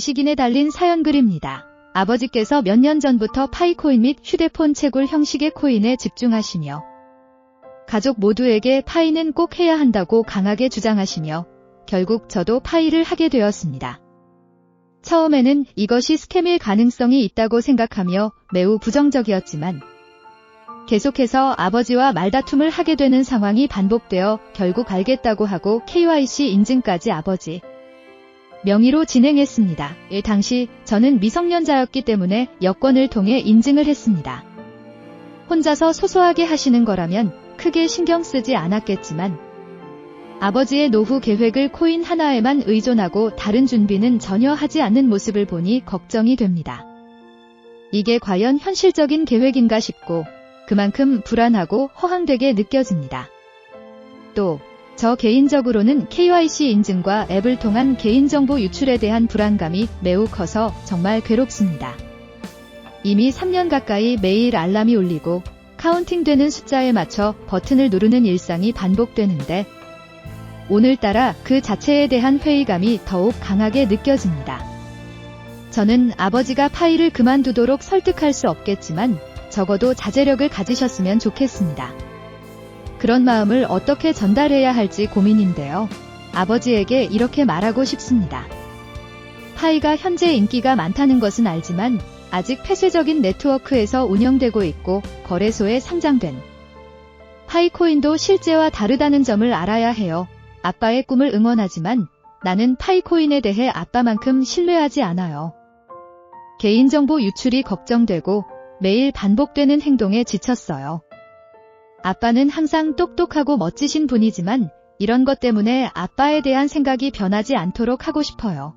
지식인에 달린 사연 글입니다. 아버지께서 몇 년 전부터 파이코인 및 휴대폰 채굴 형식의 코인에 집중하시며 가족 모두에게 파이는 꼭 해야 한다고 강하게 주장하시며 결국 저도 파이를 하게 되었습니다. 처음에는 이것이 스캠일 가능성이 있다고 생각하며 매우 부정적이었지만 계속해서 아버지와 말다툼을 하게 되는 상황이 반복되어 결국 알겠다고 하고 KYC 인증까지 아버지 명의로 진행했습니다. 당시 저는 미성년자였기 때문에 여권을 통해 인증을 했습니다. 혼자서 소소하게 하시는 거라면 크게 신경 쓰지 않았겠지만 아버지의 노후 계획을 코인 하나에만 의존하고 다른 준비는 전혀 하지 않는 모습을 보니 걱정이 됩니다. 이게 과연 현실적인 계획인가 싶고 그만큼 불안하고 허황되게 느껴집니다. 또 저 개인적으로는 KYC 인증과 앱을 통한 개인정보 유출에 대한 불안감이 매우 커서 정말 괴롭습니다. 이미 3년 가까이 매일 알람이 울리고 카운팅되는 숫자에 맞춰 버튼을 누르는 일상이 반복되는데 오늘따라 그 자체에 대한 회의감이 더욱 강하게 느껴집니다. 저는 아버지가 파이를 그만두도록 설득할 수 없겠지만 적어도 자제력을 가지셨으면 좋겠습니다. 그런 마음을 어떻게 전달해야 할지 고민인데요. 아버지에게 이렇게 말하고 싶습니다. 파이가 현재 인기가 많다는 것은 알지만 아직 폐쇄적인 네트워크에서 운영되고 있고 거래소에 상장된 파이코인도 실제와 다르다는 점을 알아야 해요. 아빠의 꿈을 응원하지만 나는 파이코인에 대해 아빠만큼 신뢰하지 않아요. 개인정보 유출이 걱정되고 매일 반복되는 행동에 지쳤어요. 아빠는 항상 똑똑하고 멋지신 분이지만 이런 것 때문에 아빠에 대한 생각이 변하지 않도록 하고 싶어요.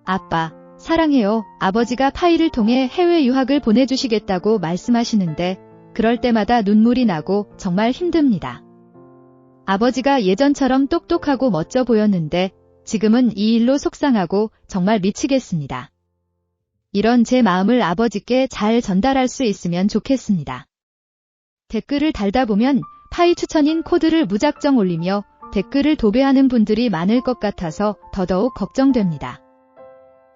아빠, 사랑해요. 아버지가 파이를 통해 해외 유학을 보내주시겠다고 말씀하시는데 그럴 때마다 눈물이 나고 정말 힘듭니다. 아버지가 예전처럼 똑똑하고 멋져 보였는데 지금은 이 일로 속상하고 정말 미치겠습니다. 이런 제 마음을 아버지께 잘 전달할 수 있으면 좋겠습니다. 댓글을 달다 보면 파이 추천인 코드를 무작정 올리며 댓글을 도배하는 분들이 많을 것 같아서 더더욱 걱정됩니다.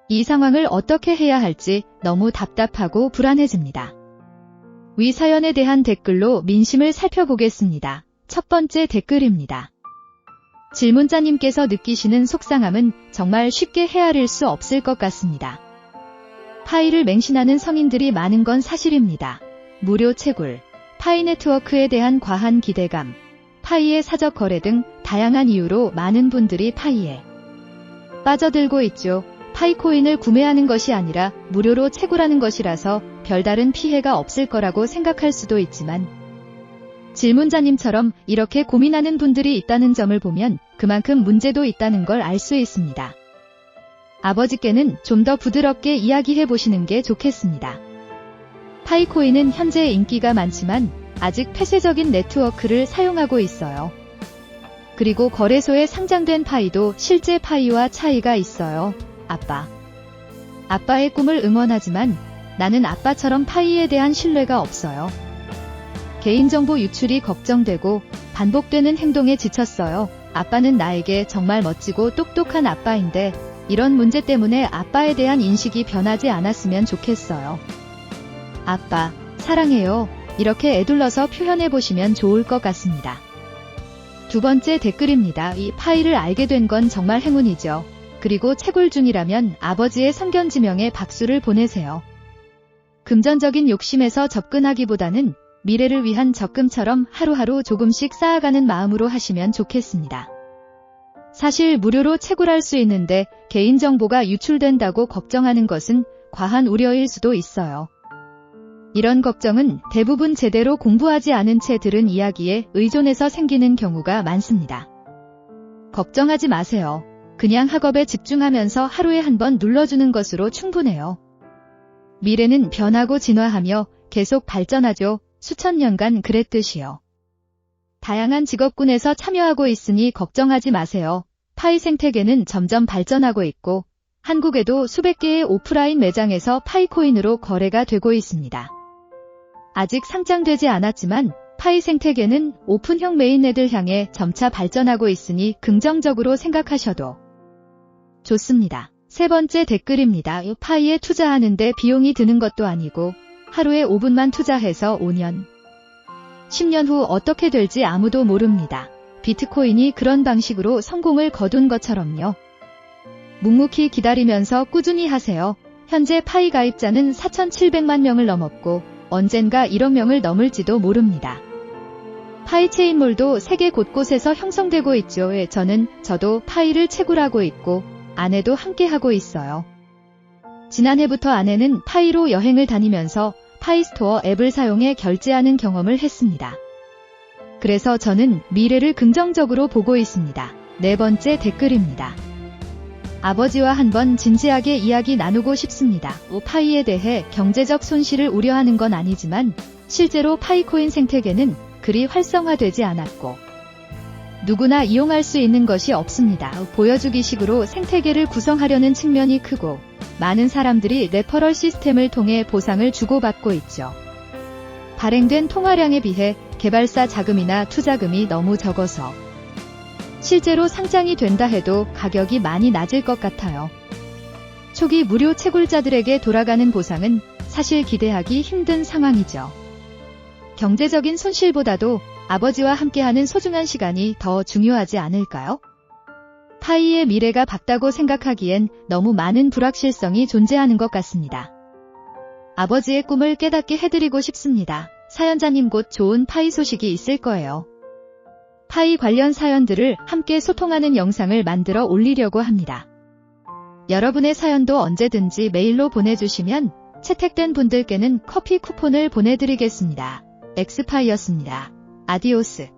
이 상황을 어떻게 해야 할지 너무 답답하고 불안해집니다. 위 사연에 대한 댓글로 민심을 살펴보겠습니다. 첫 번째 댓글입니다. 질문자님께서 느끼시는 속상함은 정말 쉽게 헤아릴 수 없을 것 같습니다. 파이를 맹신하는 성인들이 많은 건 사실입니다. 무료 채굴, 파이 네트워크에 대한 과한 기대감, 파이의 사적 거래 등 다양한 이유로 많은 분들이 파이에 빠져들고 있죠. 파이코인을 구매하는 것이 아니라 무료로 채굴하는 것이라서 별다른 피해가 없을 거라고 생각할 수도 있지만 질문자님처럼 이렇게 고민하는 분들이 있다는 점을 보면 그만큼 문제도 있다는 걸 알 수 있습니다. 아버지께는 좀 더 부드럽게 이야기해 보시는 게 좋겠습니다. 파이코인은 현재 인기가 많지만 아직 폐쇄적인 네트워크를 사용하고 있어요. 그리고 거래소에 상장된 파이도 실제 파이와 차이가 있어요. 아빠의 꿈을 응원하지만 나는 아빠처럼 파이에 대한 신뢰가 없어요. 개인정보 유출이 걱정되고 반복되는 행동에 지쳤어요. 아빠는 나에게 정말 멋지고 똑똑한 아빠인데 이런 문제 때문에 아빠에 대한 인식이 변하지 않았으면 좋겠어요. 아빠, 사랑해요. 이렇게 에둘러서 표현해보시면 좋을 것 같습니다. 두 번째 댓글입니다. 이 파이를 알게 된 건 정말 행운이죠. 그리고 채굴 중이라면 아버지의 성견지명에 박수를 보내세요. 금전적인 욕심에서 접근하기보다는 미래를 위한 적금처럼 하루하루 조금씩 쌓아가는 마음으로 하시면 좋겠습니다. 사실 무료로 채굴할 수 있는데 개인정보가 유출된다고 걱정하는 것은 과한 우려일 수도 있어요. 이런 걱정은 대부분 제대로 공부하지 않은 채 들은 이야기에 의존해서 생기는 경우가 많습니다. 걱정하지 마세요. 그냥 학업에 집중하면서 하루에 한 번 눌러주는 것으로 충분해요. 미래는 변하고 진화하며 계속 발전하죠. 수천 년간 그랬듯이요. 다양한 직업군에서 참여하고 있으니 걱정하지 마세요. 파이 생태계는 점점 발전하고 있고 한국에도 수백 개의 오프라인 매장에서 파이코인으로 거래가 되고 있습니다. 아직 상장되지 않았지만 파이 생태계는 오픈형 메인넷을 향해 점차 발전하고 있으니 긍정적으로 생각하셔도 좋습니다. 세 번째 댓글입니다. 파이에 투자하는데 비용이 드는 것도 아니고 하루에 5분만 투자해서 5년, 10년 후 어떻게 될지 아무도 모릅니다. 비트코인이 그런 방식으로 성공을 거둔 것처럼요. 묵묵히 기다리면서 꾸준히 하세요. 현재 파이 가입자는 4,700만 명을 넘었고 언젠가 1억 명을 넘을지도 모릅니다. 파이체인몰도 세계 곳곳에서 형성되고 있죠. 저도 파이를 채굴하고 있고 아내도 함께 하고 있어요. 지난해부터 아내는 파이로 여행을 다니면서 파이스토어 앱을 사용해 결제하는 경험을 했습니다. 그래서 저는 미래를 긍정적으로 보고 있습니다. 네 번째 댓글입니다. 아버지와 한번 진지하게 이야기 나누고 싶습니다. 파이에 대해 경제적 손실을 우려하는 건 아니지만 실제로 파이코인 생태계는 그리 활성화되지 않았고 누구나 이용할 수 있는 것이 없습니다. 보여주기식으로 생태계를 구성하려는 측면이 크고 많은 사람들이 레퍼럴 시스템을 통해 보상을 주고받고 있죠. 발행된 통화량에 비해 개발사 자금이나 투자금이 너무 적어서 실제로 상장이 된다 해도 가격이 많이 낮을 것 같아요. 초기 무료 채굴자들에게 돌아가는 보상은 사실 기대하기 힘든 상황이죠. 경제적인 손실보다도 아버지와 함께하는 소중한 시간이 더 중요하지 않을까요? 파이의 미래가 밝다고 생각하기엔 너무 많은 불확실성이 존재하는 것 같습니다. 아버지의 꿈을 깨닫게 해드리고 싶습니다. 사연자님 곧 좋은 파이 소식이 있을 거예요. 파이 관련 사연들을 함께 소통하는 영상을 만들어 올리려고 합니다. 여러분의 사연도 언제든지 메일로 보내주시면 채택된 분들께는 커피 쿠폰을 보내드리겠습니다. 엑스파이였습니다. 아디오스.